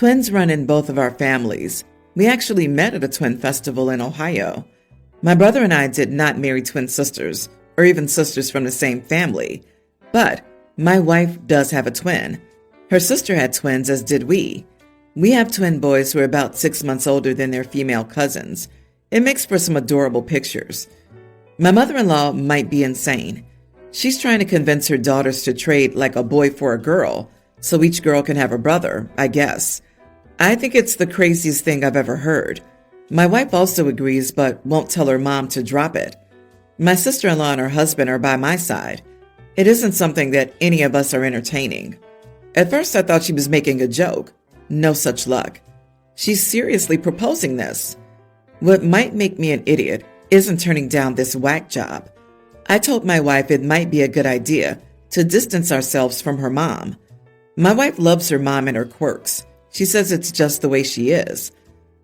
Twins run in both of our families. We actually met at a twin festival in Ohio. My brother and I did not marry twin sisters, or even sisters from the same family. But my wife does have a twin. Her sister had twins, as did we. We have twin boys who are about 6 months older than their female cousins. It makes for some adorable pictures. My mother-in-law might be insane. She's trying to convince her daughters to trade like a boy for a girl, so each girl can have a brother, I guess. I think it's the craziest thing I've ever heard. My wife also agrees, but won't tell her mom to drop it. My sister-in-law and her husband are by my side. It isn't something that any of us are entertaining. At first, I thought she was making a joke. No such luck. She's seriously proposing this. What might make me an idiot isn't turning down this whack job. I told my wife it might be a good idea to distance ourselves from her mom. My wife loves her mom and her quirks. She says it's just the way she is.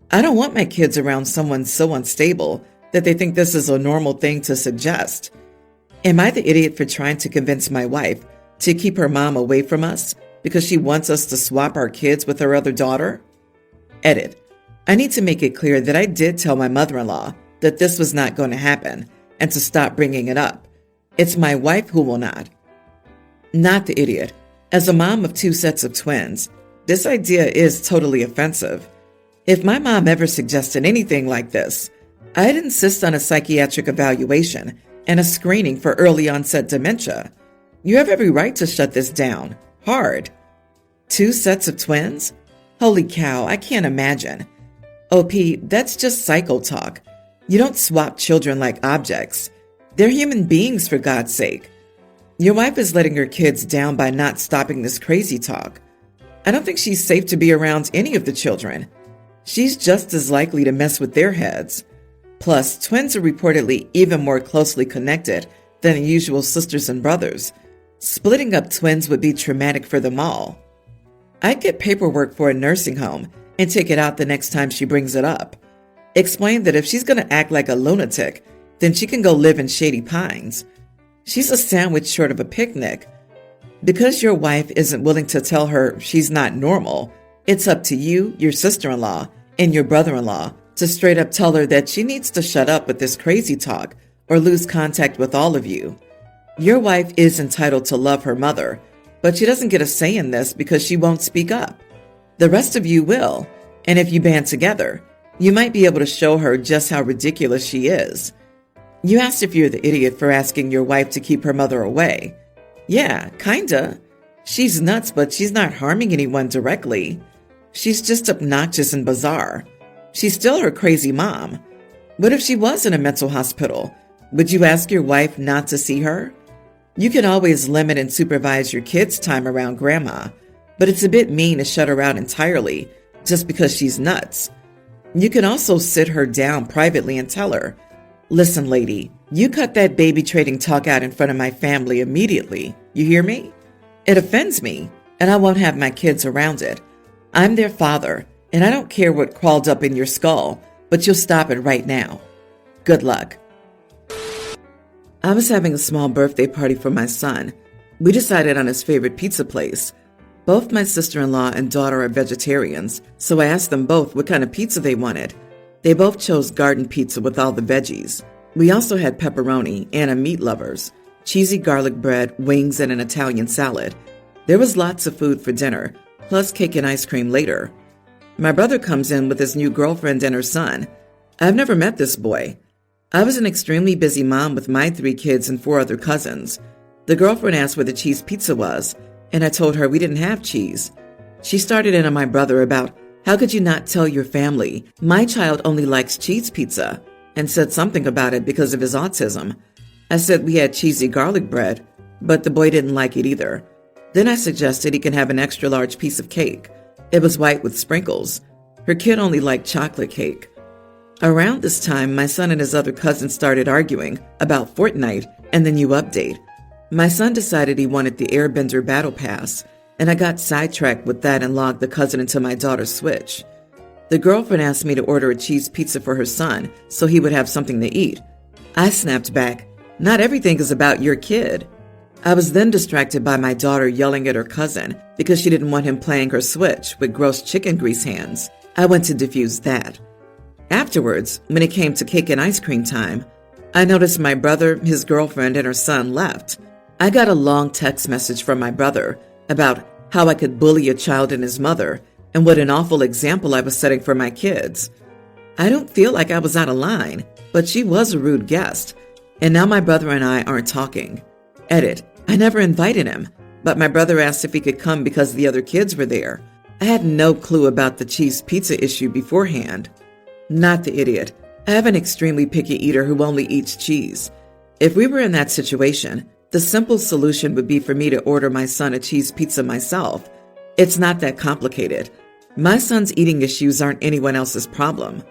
I don't want my kids around someone so unstable that they think this is a normal thing to suggest. Am I the idiot for trying to convince my wife to keep her mom away from us because she wants us to swap our kids with her other daughter? Edit. I need to make it clear that I did tell my mother-in-law that this was not going to happen and to stop bringing it up. It's my wife who will not. Not the idiot. As a mom of 2 sets of twins, this idea is totally offensive. If my mom ever suggested anything like this, I'd insist on a psychiatric evaluation and a screening for early onset dementia. You have every right to shut this down. Hard. 2 sets of twins? Holy cow, I can't imagine. OP, that's just psycho talk. You don't swap children like objects. They're human beings, for God's sake. Your wife is letting her kids down by not stopping this crazy talk. I don't think she's safe to be around any of the children. She's just as likely to mess with their heads. Plus, twins are reportedly even more closely connected than the usual sisters and brothers. Splitting up twins would be traumatic for them all. I'd get paperwork for a nursing home and take it out the next time she brings it up. Explain that if she's going to act like a lunatic, then she can go live in Shady Pines. She's a sandwich short of a picnic. Because your wife isn't willing to tell her she's not normal, it's up to you, your sister-in-law, and your brother-in-law to straight up tell her that she needs to shut up with this crazy talk or lose contact with all of you. Your wife is entitled to love her mother, but she doesn't get a say in this because she won't speak up. The rest of you will, and if you band together, you might be able to show her just how ridiculous she is. You asked if you're the idiot for asking your wife to keep her mother away. Yeah, kinda. She's nuts, but she's not harming anyone directly. She's just obnoxious and bizarre. She's still her crazy mom. What if she was in a mental hospital? Would you ask your wife not to see her? You can always limit and supervise your kids' time around grandma, but it's a bit mean to shut her out entirely just because she's nuts. You can also sit her down privately and tell her, "Listen, lady, you cut that baby trading talk out in front of my family immediately. You hear me? It offends me, and I won't have my kids around it. I'm their father, and I don't care what crawled up in your skull, but you'll stop it right now. Good luck." I was having a small birthday party for my son. We decided on his favorite pizza place. Both my sister-in-law and daughter are vegetarians, so I asked them both what kind of pizza they wanted. They both chose garden pizza with all the veggies. We also had pepperoni and a meat lovers, cheesy garlic bread, wings, and an Italian salad. There was lots of food for dinner, plus cake and ice cream later. My brother comes in with his new girlfriend and her son. I've never met this boy. I was an extremely busy mom with my 3 kids and 4 other cousins. The girlfriend asked where the cheese pizza was, and I told her we didn't have cheese. She started in on my brother about, "How could you not tell your family? My child only likes cheese pizza," and said something about it because of his autism. I said we had cheesy garlic bread, but the boy didn't like it either. Then I suggested he can have an extra large piece of cake. It was white with sprinkles. Her kid only liked chocolate cake. Around this time, my son and his other cousin started arguing about Fortnite and the new update. My son decided he wanted the Airbender Battle Pass, and I got sidetracked with that and logged the cousin into my daughter's Switch. The girlfriend asked me to order a cheese pizza for her son so he would have something to eat. I snapped back, "Not everything is about your kid." I was then distracted by my daughter yelling at her cousin because she didn't want him playing her Switch with gross chicken grease hands. I went to defuse that. Afterwards, when it came to cake and ice cream time, I noticed my brother, his girlfriend, and her son left. I got a long text message from my brother about how I could bully a child and his mother and what an awful example I was setting for my kids. I don't feel like I was out of line, but she was a rude guest, and now my brother and I aren't talking. Edit. I never invited him, but my brother asked if he could come because the other kids were there. I had no clue about the cheese pizza issue beforehand. Not the idiot. I have an extremely picky eater who only eats cheese. If we were in that situation, the simple solution would be for me to order my son a cheese pizza myself. It's not that complicated. My son's eating issues aren't anyone else's problem.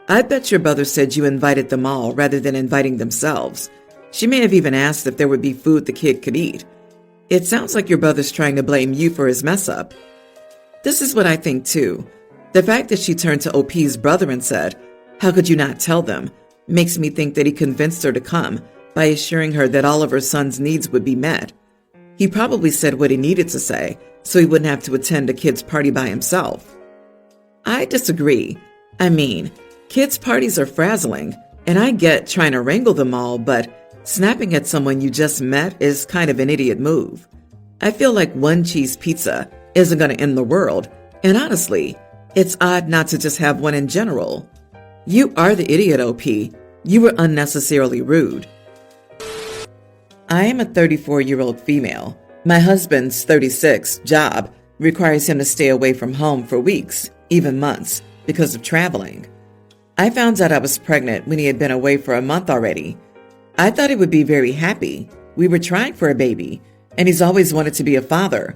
I bet your brother said you invited them all rather than inviting themselves. She may have even asked if there would be food the kid could eat. It sounds like your brother's trying to blame you for his mess up. This is what I think too. The fact that she turned to OP's brother and said, "How could you not tell them?" makes me think that he convinced her to come by assuring her that all of her son's needs would be met. He probably said what he needed to say so he wouldn't have to attend a kid's party by himself. I disagree. I mean, kids' parties are frazzling, and I get trying to wrangle them all, but snapping at someone you just met is kind of an idiot move. I feel like one cheese pizza isn't going to end the world, and honestly, it's odd not to just have one in general. You are the idiot, OP. You were unnecessarily rude. I am a 34-year-old female. My husband's 36 job requires him to stay away from home for weeks, even months, because of traveling. I found out I was pregnant when he had been away for a month already. I thought he would be very happy. We were trying for a baby, and he's always wanted to be a father,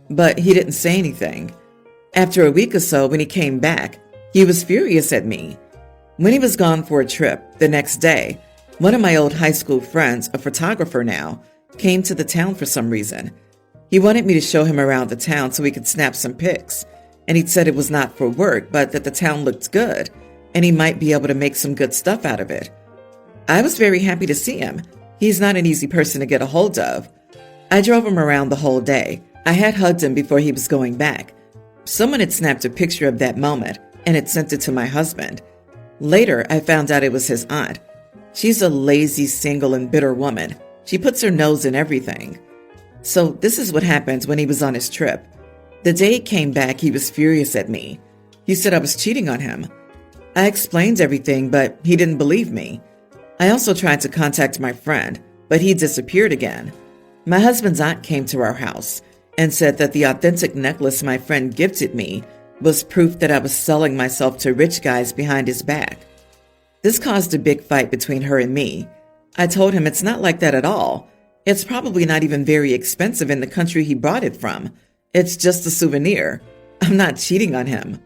but he didn't say anything. After a week or so, when he came back, he was furious at me. When he was gone for a trip, the next day, one of my old high school friends, a photographer now, came to the town for some reason. He wanted me to show him around the town so he could snap some pics, and he'd said it was not for work, but that the town looked good, and he might be able to make some good stuff out of it. I was very happy to see him. He's not an easy person to get a hold of. I drove him around the whole day. I had hugged him before he was going back. Someone had snapped a picture of that moment and had sent it to my husband. Later, I found out it was his aunt. She's a lazy, single, and bitter woman. She puts her nose in everything. So this is what happened when he was on his trip. The day he came back, he was furious at me. He said I was cheating on him. I explained everything, but he didn't believe me. I also tried to contact my friend, but he disappeared again. My husband's aunt came to our house and said that the authentic necklace my friend gifted me was proof that I was selling myself to rich guys behind his back. This caused a big fight between her and me. I told him it's not like that at all. It's probably not even very expensive in the country he brought it from. It's just a souvenir. I'm not cheating on him.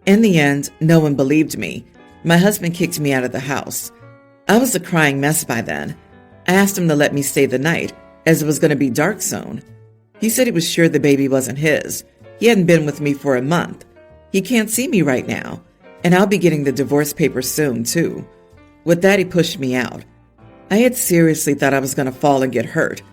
In the end, no one believed me. My husband kicked me out of the house. I was a crying mess by then. I asked him to let me stay the night, as it was going to be dark soon. He said he was sure the baby wasn't his. He hadn't been with me for a month. He can't see me right now, and I'll be getting the divorce papers soon, too. With that, he pushed me out. I had seriously thought I was going to fall and get hurt.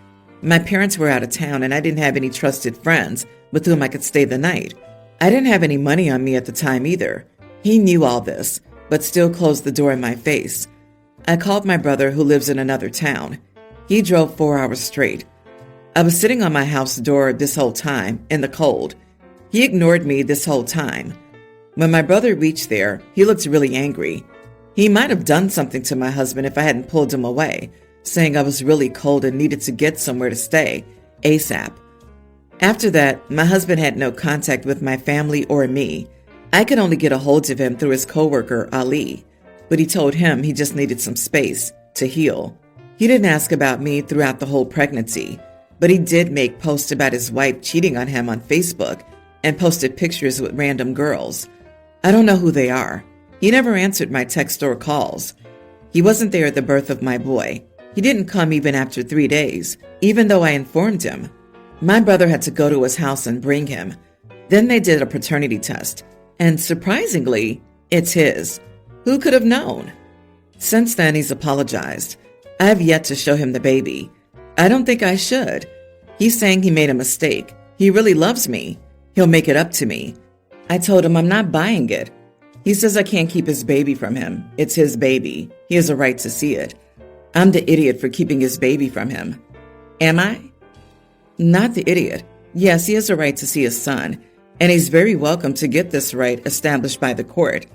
My parents were out of town, and I didn't have any trusted friends with whom I could stay the night. I didn't have any money on me at the time either. He knew all this, but still closed the door in my face. I called my brother, who lives in another town. He drove 4 hours straight. I was sitting on my house door this whole time, in the cold. He ignored me this whole time. When my brother reached there, he looked really angry. He might have done something to my husband if I hadn't pulled him away, saying I was really cold and needed to get somewhere to stay, ASAP. After that, my husband had no contact with my family or me. I could only get a hold of him through his coworker, Ali, but he told him he just needed some space to heal. He didn't ask about me throughout the whole pregnancy, but he did make posts about his wife cheating on him on Facebook and posted pictures with random girls. I don't know who they are. He never answered my text or calls. He wasn't there at the birth of my boy. He didn't come even after 3 days, even though I informed him. My brother had to go to his house and bring him. Then they did a paternity test, and surprisingly, it's his. Who could have known? Since then, he's apologized. I have yet to show him the baby. I don't think I should. He's saying he made a mistake. He really loves me. He'll make it up to me. I told him I'm not buying it. He says I can't keep his baby from him. It's his baby. He has a right to see it. I'm the idiot for keeping his baby from him. Am I? Not the idiot. Yes, he has a right to see his son, and he's very welcome to get this right established by the court,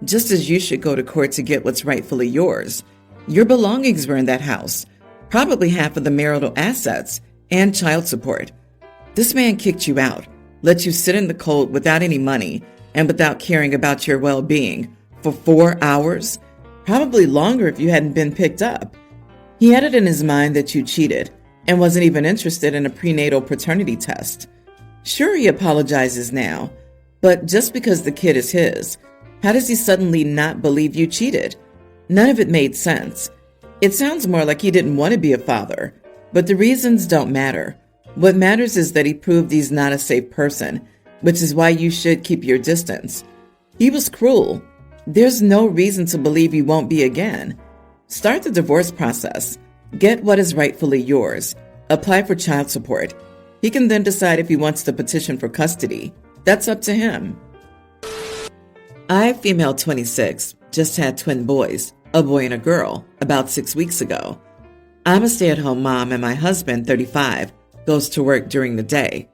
just as you should go to court to get what's rightfully yours. Your belongings were in that house, probably half of the marital assets and child support. This man kicked you out, let you sit in the cold without any money and without caring about your well-being for 4 hours, probably longer if you hadn't been picked up. He had it in his mind that you cheated and wasn't even interested in a prenatal paternity test. Sure, he apologizes now, but just because the kid is his, how does he suddenly not believe you cheated? None of it made sense. It sounds more like he didn't want to be a father, but the reasons don't matter. What matters is that he proved he's not a safe person, which is why you should keep your distance. He was cruel. There's no reason to believe he won't be again. Start the divorce process. Get what is rightfully yours. Apply for child support. He can then decide if he wants to petition for custody. That's up to him. I, female 26, just had twin boys, a boy and a girl, about 6 weeks ago. I'm a stay-at-home mom and my husband, 35, goes to work during the day.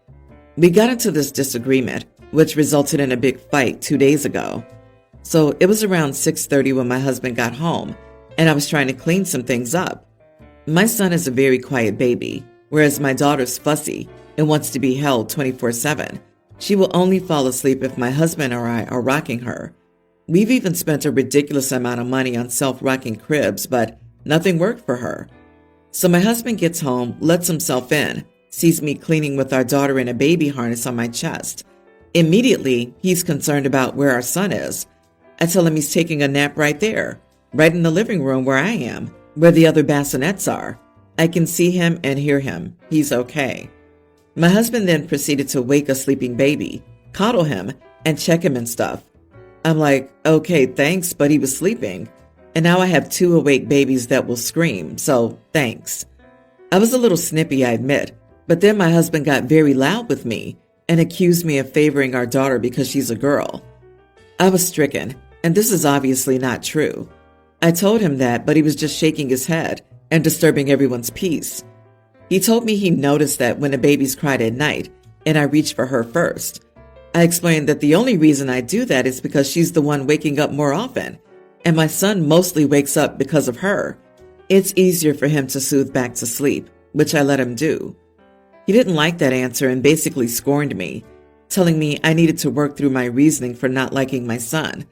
We got into this disagreement, which resulted in a big fight 2 days ago. So it was around 6:30 when my husband got home, and I was trying to clean some things up. My son is a very quiet baby, whereas my daughter's fussy and wants to be held 24/7. She will only fall asleep if my husband or I are rocking her. We've even spent a ridiculous amount of money on self-rocking cribs, but nothing worked for her. So my husband gets home, lets himself in, sees me cleaning with our daughter in a baby harness on my chest. Immediately, he's concerned about where our son is. I tell him he's taking a nap right there, right in the living room where I am, where the other bassinets are. I can see him and hear him. He's okay. My husband then proceeded to wake a sleeping baby, coddle him, and check him and stuff. I'm like, okay, thanks, but he was sleeping. And now I have 2 awake babies that will scream, so thanks. I was a little snippy, I admit, but then my husband got very loud with me and accused me of favoring our daughter because she's a girl. I was stricken, and this is obviously not true. I told him that, but he was just shaking his head and disturbing everyone's peace. He told me he noticed that when the babies cried at night, and I reached for her first. I explained that the only reason I do that is because she's the one waking up more often, and my son mostly wakes up because of her. It's easier for him to soothe back to sleep, which I let him do. He didn't like that answer and basically scorned me, telling me I needed to work through my reasoning for not liking my son.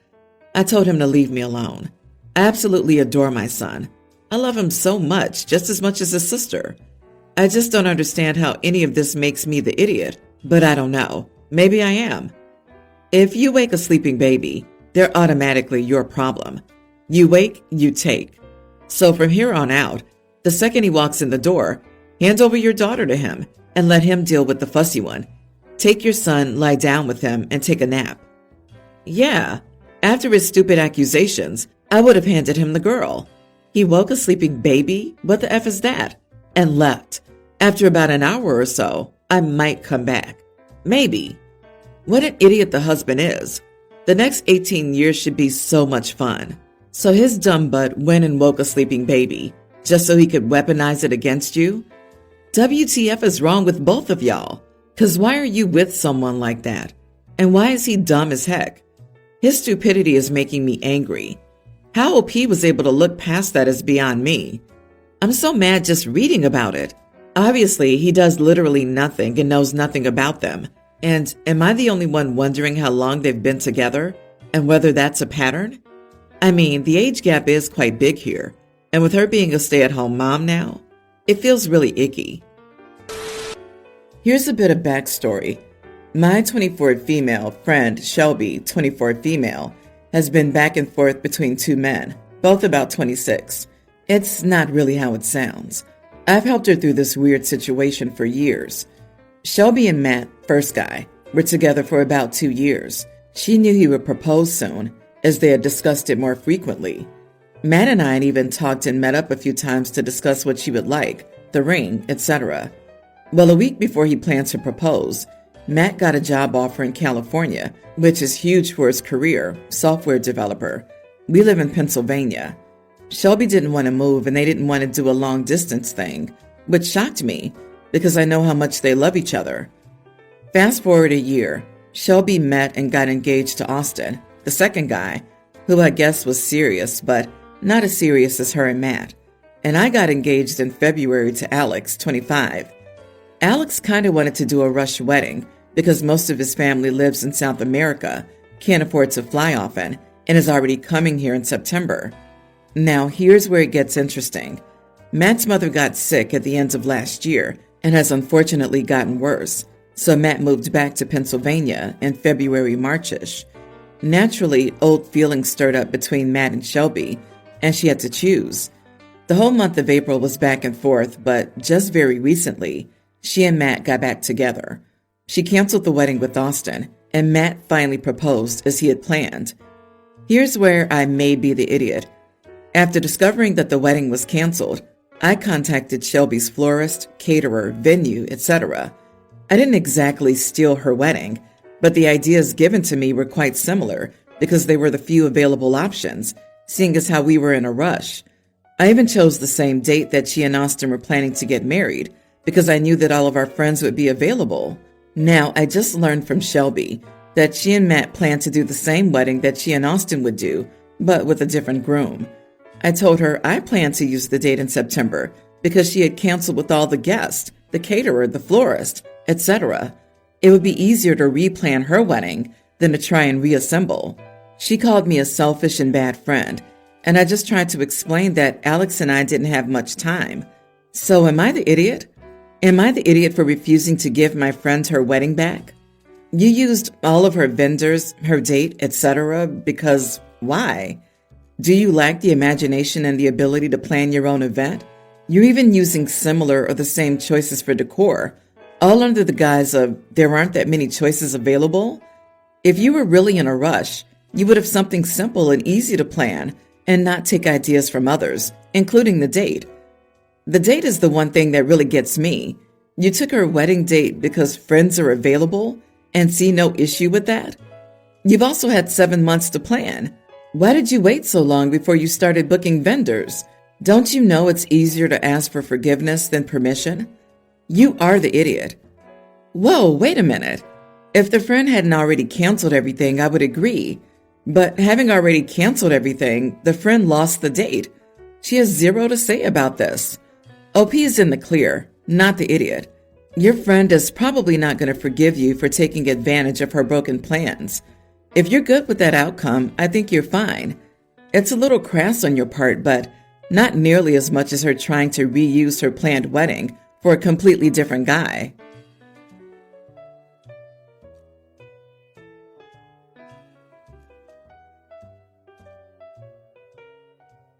I told him to leave me alone. I absolutely adore my son. I love him so much, just as much as his sister. I just don't understand how any of this makes me the idiot, but I don't know. Maybe I am. If you wake a sleeping baby, they're automatically your problem. You wake, you take. So from here on out, the second he walks in the door, hand over your daughter to him and let him deal with the fussy one. Take your son, lie down with him, and take a nap. Yeah, after his stupid accusations, I would have handed him the girl. He woke a sleeping baby? What the F is that? And left. After about an hour or so, I might come back. Maybe. What an idiot the husband is. The next 18 years should be so much fun. So his dumb butt went and woke a sleeping baby, just so he could weaponize it against you? WTF is wrong with both of y'all? 'Cause why are you with someone like that? And why is he dumb as heck? His stupidity is making me angry. How OP was able to look past that is beyond me. I'm so mad just reading about it. Obviously, he does literally nothing and knows nothing about them. And am I the only one wondering how long they've been together and whether that's a pattern? I mean, the age gap is quite big here. And with her being a stay-at-home mom now, it feels really icky. Here's a bit of backstory. My 24 female friend, Shelby, 24 female, has been back and forth between 2 men, both about 26. It's not really how it sounds. I've helped her through this weird situation for years. Shelby and Matt, first guy, were together for about 2 years. She knew he would propose soon, as they had discussed it more frequently. Matt and I had even talked and met up a few times to discuss what she would like the ring, etc. Well, a week before he planned to propose, Matt got a job offer in California, which is huge for his career, software developer. We live in Pennsylvania. Shelby didn't want to move and they didn't want to do a long distance thing, which shocked me because I know how much they love each other. Fast forward a year, Shelby met and got engaged to Austin, the second guy, who I guess was serious, but not as serious as her and Matt. And I got engaged in February to Alex, 25. Alex kind of wanted to do a rush wedding because most of his family lives in South America, can't afford to fly often, and is already coming here in September. Now, here's where it gets interesting. Matt's mother got sick at the end of last year and has unfortunately gotten worse, so Matt moved back to Pennsylvania in February, Marchish. Naturally, old feelings stirred up between Matt and Shelby, and she had to choose. The whole month of April was back and forth, but just very recently, she and Matt got back together. She canceled the wedding with Austin, and Matt finally proposed as he had planned. Here's where I may be the idiot. After discovering that the wedding was canceled, I contacted Shelby's florist, caterer, venue, etc. I didn't exactly steal her wedding, but the ideas given to me were quite similar because they were the few available options, seeing as how we were in a rush. I even chose the same date that she and Austin were planning to get married because I knew that all of our friends would be available. Now, I just learned from Shelby that she and Matt planned to do the same wedding that she and Austin would do, but with a different groom. I told her I planned to use the date in September because she had canceled with all the guests, the caterer, the florist, etc. It would be easier to replan her wedding than to try and reassemble. She called me a selfish and bad friend, and I just tried to explain that Alex and I didn't have much time. So am I the idiot? Am I the idiot for refusing to give my friend her wedding back? You used all of her vendors, her date, etc. because why? Do you lack the imagination and the ability to plan your own event? You're even using similar or the same choices for decor, all under the guise of there aren't that many choices available. If you were really in a rush, you would have something simple and easy to plan and not take ideas from others, including the date. The date is the one thing that really gets me. You took her wedding date because friends are available and see no issue with that? You've also had 7 months to plan. Why did you wait so long before you started booking vendors? Don't you know it's easier to ask for forgiveness than permission? You are the idiot. Whoa, wait a minute. If the friend hadn't already canceled everything, I would agree. But having already canceled everything, the friend lost the date. She has zero to say about this. OP is in the clear, not the idiot. Your friend is probably not going to forgive you for taking advantage of her broken plans. If you're good with that outcome, I think you're fine. It's a little crass on your part, but not nearly as much as her trying to reuse her planned wedding for a completely different guy.